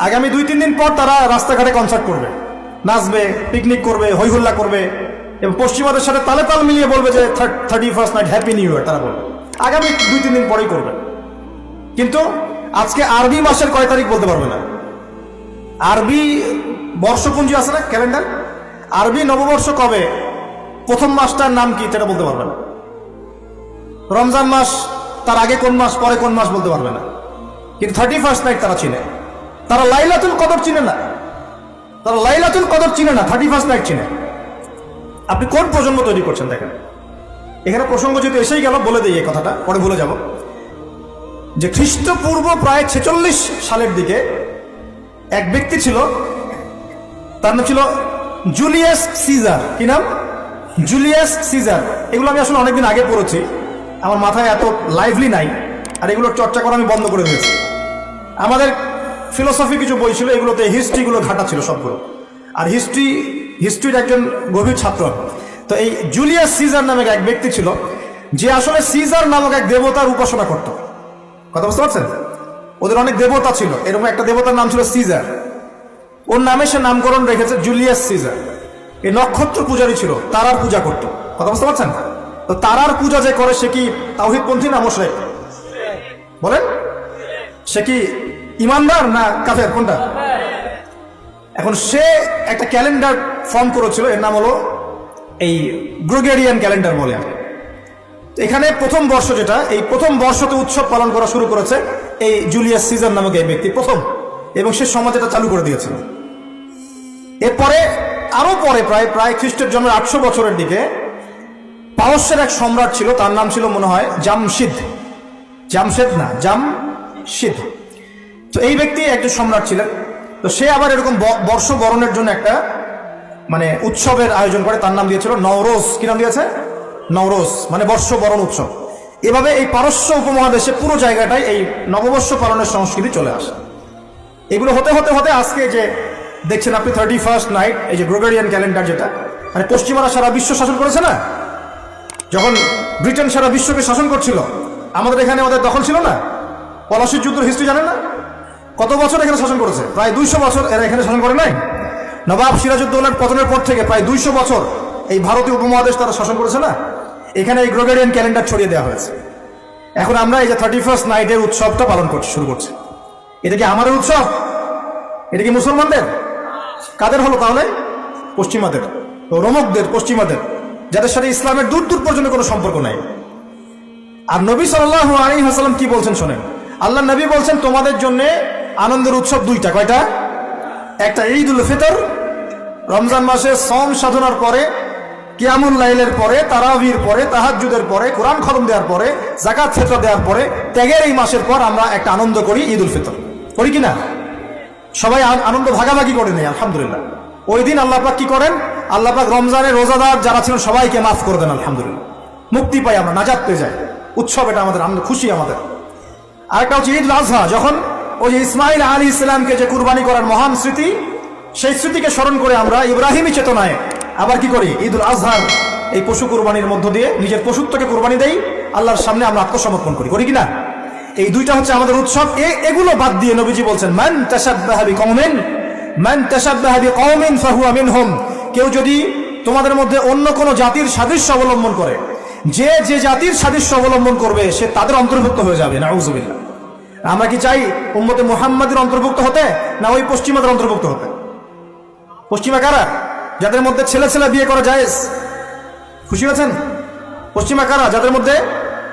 আগামী 2-3 দিন পর তারা রাস্তাঘাটে কনসার্ট করবে, নাচবে, পিকনিক করবে, হইহুল্লা করবে এবং পশ্চিমাদের সাথে তালে তাল মিলিয়ে বলবে যে 31st night happy new year. তারা বলবে আগামী 2-3 দিন পরেই করবে, কিন্তু আজকে আরবি মাসের কয় তারিখ বলতে পারবে না। আরবি বর্ষপুঞ্জি আছে না, ক্যালেন্ডার, আরবি নববর্ষ কবে, প্রথম মাসটার নাম কি সেটা বলতে পারবে না। রমজান মাস তার আগে কোন মাস, পরে কোন মাস বলতে পারবে না, কিন্তু 31st নাইট তারা চিনে। তারা লাইলাতুল কদর চিনে না, তারা লাইলাতুল কদর চিনে না, 31st নাইট চিনে। আপনি কোন প্রজন্ম তৈরি করছেন দেখেন। এখানে প্রসঙ্গ যেহেতু এসেই গেল বলে দিই এই কথাটা, পরে ভুলে যাব, যে খ্রিস্টপূর্ব প্রায় 46 সালের দিকে এক ব্যক্তি ছিল, তার নাম ছিল জুলিয়াস সিজার। কি নাম? Julius Caesar. এগুলো আমি আসলে অনেকদিন আগে পড়েছি, আমার মাথায় এত লাইভলি নাই, আর এগুলোর চর্চা করা আমি বন্ধ করে দিয়েছি। আমাদের ফিলোসফি কিছু বই ছিল, এগুলোতে হিস্ট্রিগুলো ঘাটা ছিল সবগুলো, আর হিস্ট্রির একজন গভীর ছাত্র। তো এই জুলিয়াস সিজার নামে এক ব্যক্তি ছিল, যে আসলে সিজার নামক এক দেবতার উপাসনা করত। কথা বুঝতে পারছেন? ওদের অনেক দেবতা ছিল, এরকম একটা দেবতার নাম ছিল সিজার। ওর নামে সে নামকরণ রেখেছে জুলিয়াস সিজার। এই নক্ষত্র পূজারী ছিল, তারার পূজা করত। কথা বুঝতে পারছেন? তো তারার পূজা যে করে সে কি তাওহীদপন্থী না মুশরিক? বলেন, সে কি ইমানদার না কাফের, কোনটা? এখন সে একটা ক্যালেন্ডার ফর্ম করেছিল, এর নাম হলো এই গ্রেগরিয়ান ক্যালেন্ডার বলে। এখানে প্রথম বর্ষ যেটা, এই প্রথম বর্ষতে উৎসব পালন করা শুরু করেছে এই জুলিয়াস সিজার নামক এই ব্যক্তি প্রথম, এবং সে সমাজ এটা চালু করে দিয়েছিল। এরপরে আরো পরে প্রায় খ্রিস্টের জন্মের 800 বছরের দিকে পারস্যের এক সম্রাট ছিল, তার নাম ছিল মনে হয় জামশিদ। জামশিদ। তো এই ব্যক্তি একজন সম্রাট ছিলেন। তো সে আবার এরকম বর্ষ বরণের জন্য একটা মানে উৎসবের আয়োজন করে, তার নাম দিয়েছিল নওরোজ। কি নাম দিয়েছে? নওরোজ, মানে বর্ষ বরণ উৎসব। এভাবে এই পারস্য উপমহাদেশে পুরো জায়গাটায় এই নববর্ষ পালনের সংস্কৃতি চলে আসে। এগুলো হতে হতে হতে আজকে যে দেখছেন আপনি 31st নাইট, এই যে গ্রেগরিয়ান ক্যালেন্ডার, যেটা মানে পশ্চিমারা সারা বিশ্ব শাসন করেছে না, যখন ব্রিটেন সারা বিশ্বকে শাসন করছিল, আমাদের এখানে আমাদের দখল ছিল না। পলাশির যুদ্ধের হিস্ট্রি জানেন না? কত বছর এখানে শাসন করেছে? প্রায় 200 বছর এরা এখানে শাসন করে নাই। নবাব সিরাজউদ্দৌলার পতনের পর থেকে প্রায় 200 বছর এই ভারতীয় উপমহাদেশ তারা শাসন করেছে না। এখানে এই গ্রেগরিয়ান ক্যালেন্ডার ছড়িয়ে দেওয়া হয়েছে। এখন আমরা এই যে 31st নাইটের উৎসবটা পালন শুরু করছি। এটা কি আমাদের উৎসব? এটা কি মুসলমানদের? কাদের হলো তাহলে? পশ্চিমাদের, রোমকদের, পশ্চিমাদের, যাদের সাথে ইসলামের দূর দূর পর্যন্ত কোনো সম্পর্ক নাই। আর নবী সাল্লাল্লাহু আলাইহি ওয়াসাল্লাম কি বলছেন শোনেন। আল্লাহ নবী বলছেন তোমাদের জন্য আনন্দের উৎসব দুইটা। কয়টা? একটা ঈদুল ফিতর, রমজান মাসে সম সাধনার পরে, কিয়ামুল লাইলের পরে, তারাবির পরে, তাহাজ্জুদের পরে, কোরআন খতম দেওয়ার পরে, যাকাত ফিতর দেওয়ার পরে, ত্যাগের এই মাসের পর আমরা একটা আনন্দ করি, ঈদুল ফিতর করি কিনা? সবাই আনন্দ ভাগাভাগি করে নেই, আলহামদুলিল্লাহ। ওই দিন আল্লাহ পাক কি করেন? আল্লাহ পাক রমজানের রোজাদার যারা ছিলেন সবাইকে মাফ করে দেন, আলহামদুলিল্লাহ। মুক্তি পাই আমরা, নাজাত পেয়ে যাই। উৎসব এটা আমাদের, আনন্দ, খুশি আমাদের। আরেকটা হচ্ছে ঈদ আজহা, যখন ওই যে ইসমাইল আলাইহিস সালামকে যে কুরবানি করার মহান স্মৃতি, সেই স্মৃতিকে স্মরণ করে আমরা ইব্রাহিমী চেতনায় আবার কি করি? ঈদুল আজহার এই পশু কুরবানির মধ্য দিয়ে নিজের পশুত্বকে কুরবানি দেই, আল্লাহর সামনে আমরা আত্মসমর্পণ করি, করি কিনা? এই দুইটা হচ্ছে আমাদের উৎসব। এগুলো বাদ দিয়ে নবীজি বলছেন মান তাশাব্বাহা বিকওমিন ফাহুয়া মিনহুম, কেউ যদি তোমাদের মধ্যে অন্য কোনো জাতির সাদৃশ্য অবলম্বন করে, যে যে জাতির সাদৃশ্য অবলম্বন করবে সে তাদের অন্তর্ভুক্ত হয়ে যাবে। নাউযুবিল্লাহ। আমরা কি চাই উম্মতে মুহাম্মাদের অন্তর্ভুক্ত হতে, না ওই পশ্চিমাদের অন্তর্ভুক্ত হতে? পশ্চিমা কারা? যাদের মধ্যে ছেলে ছেলে বিয়ে করা জায়েজ। খুশি হয়েছেন? পশ্চিমা কারা? যাদের মধ্যে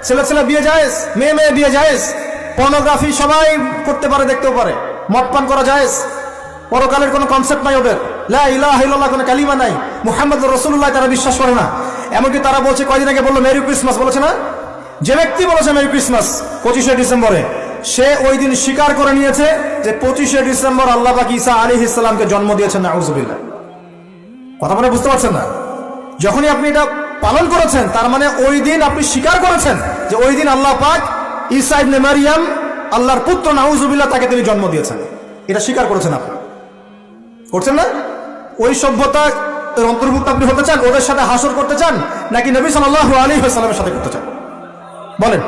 ছেলে ছেলে বিয়ে জায়েজ, মেয়ে মেয়ে বিয়ে জায়েজ, পর্নোগ্রাফি সবাই করতে পারে, দেখতেও পারে, মদ পান করা জায়েজ, পরকালের কোনো কনসেপ্ট নাই ওদের, লা ইলাহা ইল্লাল্লাহ কোনো কালিমা নাই, মুহাম্মদুর রাসূলুল্লাহ তারা বিশ্বাস করে না। এমনকি তারা বলছে, কয়দিন আগে বললো মেরি ক্রিসমাস, বলেছে না? যে ব্যক্তি বলেছে মেরি ক্রিসমাস 25শে ডিসেম্বরে, সে ওই দিন স্বীকার করে নিয়েছে যে 25শে ডিসেম্বর আল্লাহ পাক ঈসা আলাইহিস সালামকে জন্ম দিয়েছেন। নাউযুবিল্লাহ। কথা বলে বুঝতে পারছেন না? যখনই আপনি এটা পালন করেছেন, তার মানে ওই দিন আপনি স্বীকার করেছেন যে ওই দিন আল্লাহ পাক ঈসা ইবনে মারিয়াম, আল্লাহর পুত্র, নাউযুবিল্লাহ, তাকে তিনি জন্ম দিয়েছেন। এটা স্বীকার করেছেন আপনি, করছেন না? ওই সভ্যতা অন্তর্ভুক্ত আপনি হতে চান? ওদের সাথে হাসর করতে চান, নাকি নবী সাল্লাল্লাহু আলাইহি ওয়াসাল্লামের সাথে করতে চান? বলেন।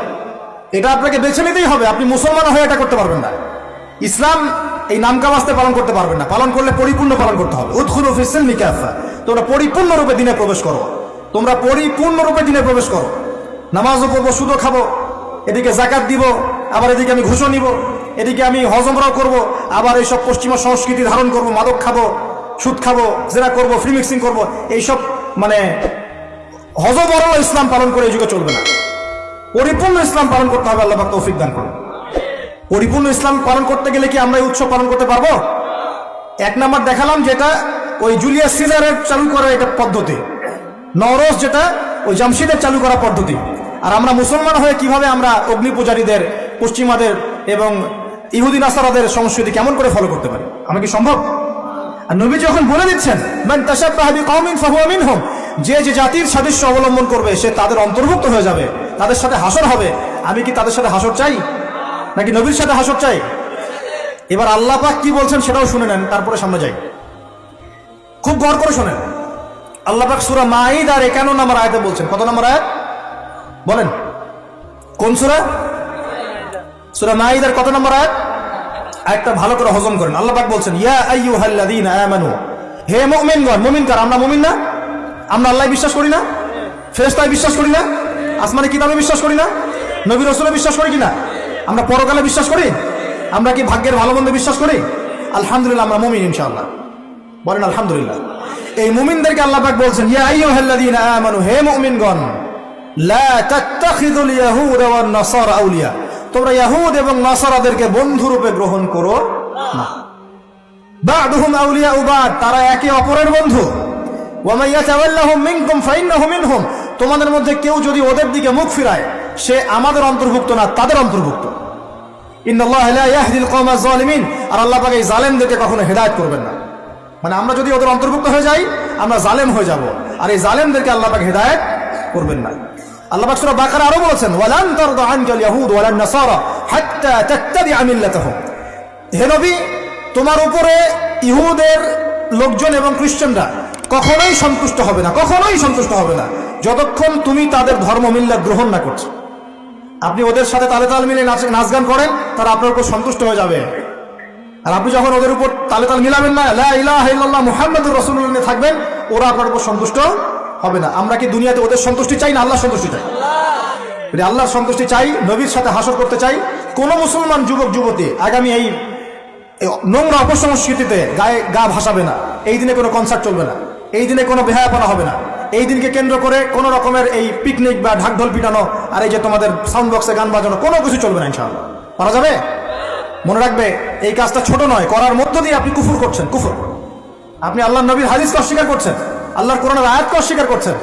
এটা আপনাকে বেছে নিতেই হবে। আপনি মুসলমান হয়ে এটা করতে পারবেন না। ইসলাম এই নামকাওয়াস্তে পালন করতে পারবেন না, পালন করলে পরিপূর্ণ পালন করতে হবে। উদখুলু ফিস-সিলমি কাফা, তোমরা পরিপূর্ণরূপে দিনে প্রবেশ করো, তোমরা পরিপূর্ণরূপে দিনে প্রবেশ করো। নামাজও পড়বো, সুদও খাবো, এদিকে জাকাত দিব, আবার এদিকে আমি ঘুষও নিব, এদিকে আমি হজ উমরাও করবো, আবার এইসব পশ্চিমা সংস্কৃতি ধারণ করব, মাদক খাবো, সুদ খাবো, জেনা করবো, ফ্রি মিক্সিং করবো, এইসব মানে হজবরল ইসলাম পালন করে এই যুগে চলবে না। পরিপূর্ণ ইসলাম পালন করতে হবে, আল্লাহ পাক তৌফিক দান করুন। পরিপূর্ণ ইসলাম পালন করতে গেলে কি আমরা এই উৎসব পালন করতে পারবো? এক নাম্বার দেখালাম যেটা ওই জুলিয়াস সিজারের চালু করা এটা পদ্ধতি, নওরোজ যেটা ওই জামশিদের চালু করা পদ্ধতি। আর আমরা মুসলমান হয়ে কিভাবে আমরা অগ্নি পূজারীদের, পশ্চিমাদের এবং ইহুদি নাসারাদের সংস্কৃতি কেমন করে ফলো করতে পারি? আমরা কি সম্ভব? আর নবী যখন বলে দিচ্ছেন মান তাশাব্বাহা বিকওমিন ফাহুয়া মিনহুম, যে যে জাতির সাদৃশ্য অবলম্বন করবে সে তাদের অন্তর্ভুক্ত হয়ে যাবে, তাদের সাথে হাসর হবে। আমি কি তাদের সাথে হাসর চাই নাকি নবীর সাথে হাসর চাই? এবার আল্লাহ পাক কি বলছেন সেটাও শুনে নেন, তারপরে সামনে যাই। খুব গৌর করে শোনেন। আল্লাহ পাক সূরা মাঈদার 51 নম্বর আয়াতে বলছেন। কত নম্বর আয়াত বলেন? কোন সূরা? সূরা মাঈদার কত নম্বর আয়াত? আয়াতটা ভালো করে হজম করেন। আল্লাহ পাক বলছেন ইয়া আইয়ুহাল্লাযীনা আমানু, হে মুমিনগণ। মুমিন কারা? আমরা মুমিন না? আমরা আল্লাহ বিশ্বাস করি না? ফেরেশতায় বিশ্বাস করি না? আসমানি কিতাবে বিশ্বাস করি না? নবী রাসূলে বিশ্বাস করি কিনা? আমরা পরকালে বিশ্বাস করি? আমরা কি ভাগ্যের ভালো মন্দ বিশ্বাস করি? আলহামদুলিল্লাহ আমরা মুমিন ইনশাআল্লাহ। বলেন আলহামদুলিল্লাহ। এই মুমিনদেরকে আল্লাহ পাক বলছেন ইয়া আইয়ুহাল্লাযীনা আমানু, হে মুমিনগণ, লা তাত্তাখিযুল ইয়াহুদা ওয়ান নাসারা আউলিয়া, তোমরা ইয়াহুদ এবং নাসারাদেরকে বন্ধু রূপে গ্রহণ করো না। বা'দুহুম আউলিয়া বা'দ, তারা একে অপরের বন্ধু। ওয়া মান ইয়াতাওয়াল্লাহুম মিনকুম ফাইন্নাহু মিনহুম, তোমাদের মধ্যে কেউ যদি ওদের দিকে মুখ ফিরায় সে আমাদের অন্তর্ভুক্ত না, তাদের অন্তর্ভুক্ত। ইন্নাল্লাহা লা ইয়াহদিল কওমাজ জালিমিন, আর আল্লাহ পাক এই জালেমদেরকে কখনো হেদায়েত করবেন না। মানে আমরা যদি ওদের অন্তর্ভুক্ত হয়ে যাই আমরা জালেম হয়ে যাব, আর এই জালেমদেরকে আল্লাহ পাক হেদায়েত করবেন না। আল্লাহ পাক সূরা বাকারা আরো বলেছেন ওয়ালান তারদা আনকাল ইয়াহুদ ওয়ালান নাসারা হাত্তা তাত্তাবিআ মিল্লাতাহুম, হে নবী তোমার উপরে ইহুদের লোকজন এবং খ্রিস্টানরা কখনোই সন্তুষ্ট হবে না, কখনোই সন্তুষ্ট হবে না যতক্ষণ তুমি তাদের ধর্ম মিল্লাত গ্রহণ না করছো। আপনি ওদের সাথে তালে তাল মিলে নাচ গান করেন, তারা আপনার উপর সন্তুষ্ট হয়ে যাবে। আর আপনি যখন ওদের উপর তালে তাল মিলাবেন না, লা ইলাহা ইল্লাল্লাহ মুহাম্মাদুর রাসূলুল্লাহ নিয়ে থাকবেন, ওরা আপনার উপর সন্তুষ্ট হবে না। আমরা কি দুনিয়াতে ওদের সন্তুষ্টি চাই না আল্লাহর সন্তুষ্টি চাই? যদি আল্লাহর সন্তুষ্টি চাই, নবীর সাথে হাসর করতে চাই, কোন মুসলমান যুবক যুবতী আগামী এই নোংরা অপসংস্কৃতিতে গায়ে গা ভাসাবে না। এই দিনে কোনো কনসার্ট চলবে না, এই দিনে কোনো বেহায়াপনা হবে না, এই দিনকে কেন্দ্র করে কোনো রকমের এই পিকনিক বা ঢাকঢোল পিটানো আর এই যে তোমাদের সাউন্ড বক্সে গান বাজানো কোনো কিছু চলবে না ইনশাআল্লাহ। করা যাবে? মনে রাখবে এই কাজটা ছোট নয়, করার মধ্য দিয়ে আপনি কুফর করছেন। কুফর, আপনি আল্লাহর নবীর হাদিসকে অস্বীকার করছেন, আল্লাহর কোরআনের আয়াতকে অস্বীকার করছেন,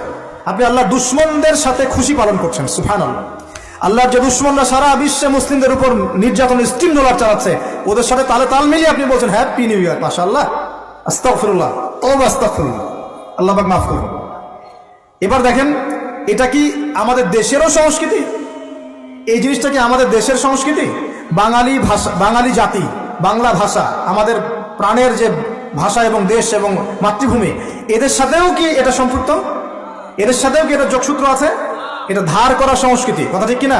আপনি আল্লাহর দুশমনদের সাথে খুশি পালন করছেন। সুবহানাল্লাহ। আল্লাহর যে দুশমনরা সারা বিশ্বে মুসলিমদের উপর নির্যাতন স্টিম রোলার চালাচ্ছে, ওদের সাথে তালে তাল মিলিয়ে আপনি বলছেন হ্যাপি নিউ ইয়ার, মাশাআল্লাহ, আস্তাগফিরুল্লাহ, তওবা আস্তাগফিরুল্লাহ, আল্লাহ পাক মাফ করুন। এবার দেখেন এটা কি আমাদের দেশেরও সংস্কৃতি? এই জিনিসটা কি আমাদের দেশের সংস্কৃতি? বাঙালি ভাষা, বাঙালি জাতি, বাংলা ভাষা আমাদের প্রাণের যে ভাষা এবং দেশ এবং মাতৃভূমি, এদের সাথেও কি এটা সম্পৃক্ত? এদের সাথেও কি এটা যোগসূত্র আছে? এটা ধার করা সংস্কৃতি, কথা ঠিক কিনা?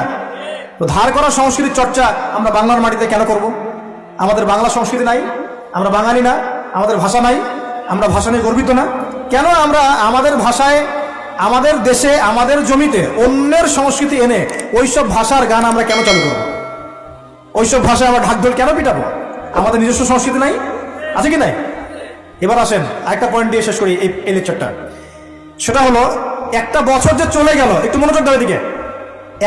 তো ধার করা সংস্কৃতির চর্চা আমরা বাংলার মাটিতে কেন করব? আমাদের বাংলা সংস্কৃতি নাই? আমরা বাঙালি না? আমাদের ভাষা নাই? আমরা ভাষা নিয়ে গর্বিত না? কেন আমরা আমাদের ভাষায়, আমাদের দেশে, আমাদের জমিতে অন্যের সংস্কৃতি এনে ওইসব ভাষার গান আমরা কেন চালু করবো? ওইসব ভাষায় আমরা ঢাকঢোল কেন পিটাবো? আমাদের নিজস্ব সংস্কৃতি নাই? আছে কি নাই? এবার আসেন আরেকটা পয়েন্ট দিয়ে শেষ করি এই লেকচারটা। সেটা হলো একটা বছর যে চলে গেল, একটু মনোযোগ দাও এদিকে।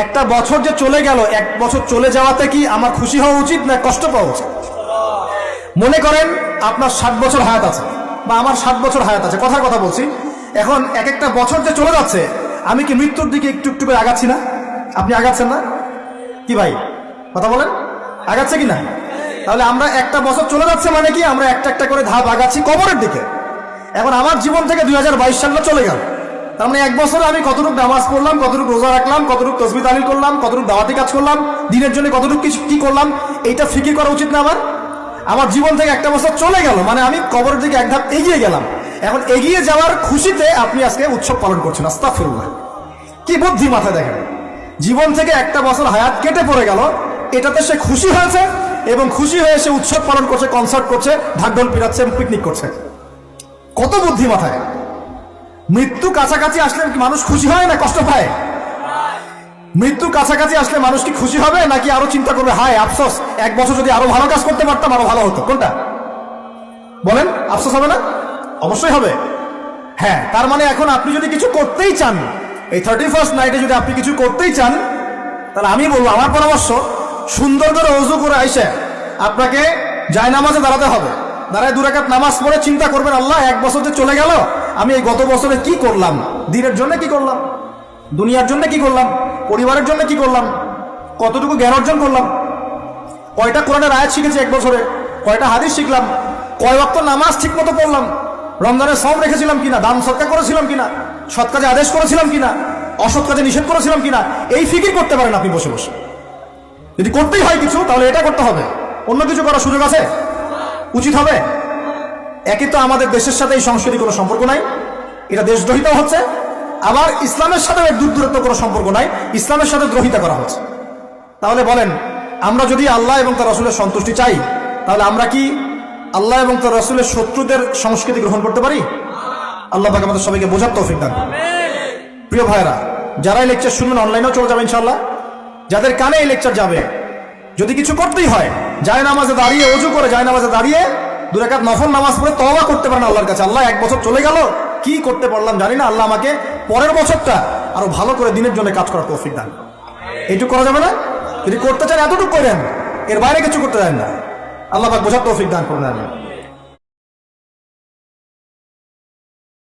একটা বছর যে চলে গেল, এক বছর চলে যাওয়াতে কি আমার খুশি হওয়া উচিত না কষ্ট পাওয়া উচিত? মনে করেন আপনার 60 বছর হায়াত আছে বা আমার 60 বছর হায়াত আছে, কথার কথা বলছি। এখন এক একটা বছর যে চলে যাচ্ছে, আমি কি মৃত্যুর দিকে একটু একটু করে আগাচ্ছি না? আপনি আগাচ্ছেন না কি ভাই? কথা বলেন, আগাচ্ছে কি না? তাহলে আমরা একটা বছর চলে যাচ্ছে মানে কি আমরা একটা একটা করে ধাপ আগাচ্ছি কবরের দিকে। এখন আমার জীবন থেকে 2022 সালটা চলে গেল, তার মানে এক বছরে আমি কতটুকু নামাজ পড়লাম, কতটুকু রোজা রাখলাম, কতটুকু তাসবিহ তাহলিল করলাম, কতটুকু দাওয়াতি কাজ করলাম, দিনের জন্য কতটুকু কি করলাম, এইটা ফিকির করা উচিত না আমার? আমার জীবন থেকে একটা বছর চলে গেল মানে আমি কবরের দিকে এক ধাপ এগিয়ে গেলাম। এখন এগিয়ে যাওয়ার খুশিতে আপনি আজকে উৎসব পালন করছেন। আস্তাগফিরুল্লাহ, কি বুদ্ধি মাথায় দেখেন। জীবন থেকে একটা বছর হায়াত কেটে পড়ে গেল, এটাতে সে খুশি হয়েছে, এবং খুশি হয়ে সে উৎসব পালন করছে, কনসার্ট করছে, ঢাকঢোল পিরাচ্ছে এবং পিকনিক করছে। কত বুদ্ধি মাথায়! মৃত্যু কাছাকাছি আসলে কি মানুষ খুশি হয় না কষ্ট পায়? মৃত্যু কাছাকাছি আসলে মানুষ কি খুশি হবে নাকি আরো চিন্তা করবে, হায় আফসোস, 1 বছর যদি আরো ভালো কাজ করতে পারতাম আরো ভালো হতো? কোনটা বলেন? আফসোস হবে না? অবশ্যই হবে। হ্যাঁ, তার মানে এখন আপনি যদি কিছু করতেই চান, এই 31st নাইটে যদি আপনি কিছু করতেই চান, তাহলে আমি বলবো, আমার পরামর্শ, সুন্দর করে ওযু করে আইসা আপনাকে জায়নামাজে দাঁড়াতে হবে। দাঁড়ায় 2 রাকাত নামাজ পড়ে চিন্তা করবেন, আল্লাহ 1 বছর যে চলে গেল, আমি এই গত বছরে কি করলাম? দিনের জন্য কি করলাম? দুনিয়ার জন্য কি করলাম? পরিবারের জন্য কি করলাম? কতটুকু জ্ঞান অর্জন করলাম? কয়টা কোরআনের আয়াত শিখেছি 1 বছরে? কয়টা হাদিস শিখলাম? কয় ওয়াক্ত নামাজ ঠিক মতো পড়লাম? রমজানের সওম রেখেছিলাম কিনা? দান সদকা করেছিলাম কিনা? সৎ কাজে আদেশ করেছিলাম কিনা? অসৎ কাজে নিষেধ করেছিলাম কিনা? এই ফিকির করতে পারেন আপনি বসে বসে। যদি করতেই হয় কিছু, তাহলে এটা করতে হবে। অন্য কিছু করার সুযোগ আছে? উচিত হবে? একই তো আমাদের দেশের সাথে এই সংস্কৃতি কোনো সম্পর্ক নাই, এটা দেশদ্রোহিতাও হচ্ছে। আবার ইসলামের সাথে এর দূরত্ব কোনো সম্পর্ক নাই, ইসলামের সাথে দ্রোহিতা করা হচ্ছে। তাহলে বলেন, আমরা যদি আল্লাহ এবং তার রাসূলের সন্তুষ্টি চাই, তাহলে আমরা কি আল্লাহ এবং তার রাসূলের শত্রুদের সংস্কৃতি গ্রহণ করতে পারি? আল্লাহ পাক আমাদের সবাইকে বোঝার তৌফিক দান করুন। প্রিয় ভাইরা, যারা এই লেকচার শুনবেন অনলাইনেও চলে যাবে ইনশাআল্লাহ, যাদের কানে এই লেকচার যাবে, যদি কিছু করতেই হয়, জায়নামাজে দাঁড়িয়ে, ওযু করে জায়নামাজে দাঁড়িয়ে 2 রাকাত নফল নামাজ পড়ে তওবা করতে পারেন আল্লাহর কাছে, আল্লাহ 1 বছর চলে গেল, কি করতে পারলাম জানি না, আল্লাহ আমাকে পরের বছরটা আরো ভালো করে দিনের জন্য কাজ করার তৌফিক দান। এইটুকু করা যাবে না? যদি করতে চান এতটুকু করেন, এর বাইরে কিছু করতে চান না। আল্লাহ পাক বোঝার তৌফিক দান করুন।